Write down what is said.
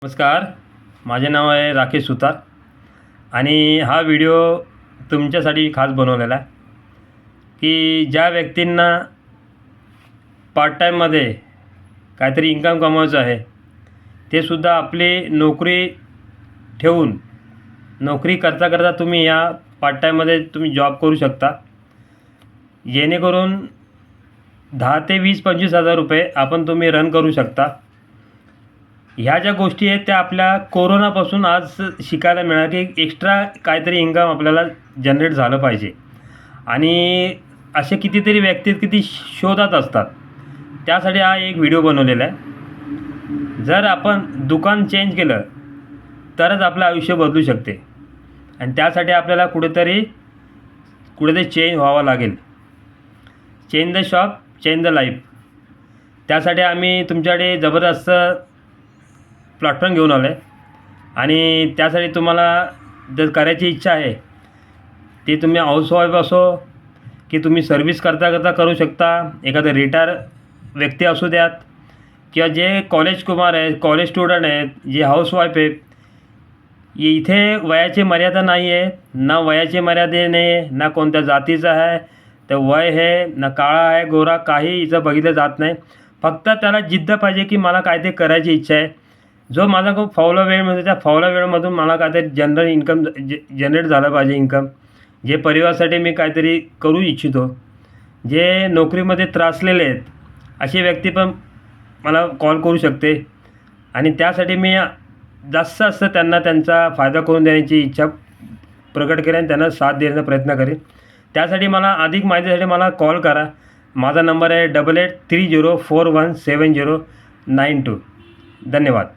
नमस्कार, माझे नाव आहे राकेश सुतार आणि हा व्हिडिओ तुमच्यासाठी खास बनवलेला आहे की ज्या व्यक्तींना पार्ट टाईममध्ये काहीतरी इन्कम कमवायचं आहे, ते सुद्धा आपली नोकरी ठेवून नोकरी करता करता तुम्ही या पार्ट टाईममध्ये तुम्ही जॉब करू शकता, जेणेकरून 10 ते 20-25 हजार रुपये आपण तुम्ही रन करू शकता. ह्या ज्या गोष्टी आहेत त्या आपल्या कोरोनापासून आज शिकायला मिळालं की एक्स्ट्रा काहीतरी इन्कम आपल्याला जनरेट झालं पाहिजे. आणि असे कितीतरी व्यक्ती किती शोधात असतात, त्यासाठी हा एक व्हिडिओ बनवलेला आहे. जर आपण दुकान चेंज केलं तरच आपलं आयुष्य बदलू शकते आणि त्यासाठी आपल्याला कुठेतरी चेंज व्हावं लागेल. Change the shop, change the life. त्यासाठी आम्ही तुमच्याकडे जबरदस्त प्लॅटफॉर्म घेऊन आलो आहे आणि त्यासाठी तुम्हाला जर करायची इच्छा आहे ती तुम्ही हाऊसवाईफ असो की तुम्ही सर्व्हिस करता करता करू शकता, एखादं रिटायर व्यक्ती असू द्यात किंवा जे कॉलेज कुमार आहेत, कॉलेज स्टुडंट आहेत, जे हाऊसवाईफ आहेत. इथे वयाची मर्यादा नाही आहे, ना वयाची मर्यादा नाही आहे, ना कोणत्या जातीचं आहे, तर वय आहे ना काळा आहे गोरा, काही इथं बघितलं जात नाही. फक्त त्याला जिद्द पाहिजे की मला काहीतरी करायची इच्छा आहे. जो माझा खूप फावला वेळ मिळतो त्या फावला वेळामधून मला काहीतरी जनरल इन्कम जनरेट झालं पाहिजे. इन्कम जे परिवारासाठी मी काहीतरी करू इच्छितो. जे नोकरीमध्ये त्रासलेले आहेत असे व्यक्ती पण मला कॉल करू शकते आणि त्यासाठी मी जास्त त्यांना त्यांचा फायदा करून देण्याची इच्छा प्रकट करेन, त्यांना साथ देण्याचा प्रयत्न करेन. त्यासाठी मला अधिक माहितीसाठी मला कॉल करा. माझा नंबर आहे 8830417092. धन्यवाद.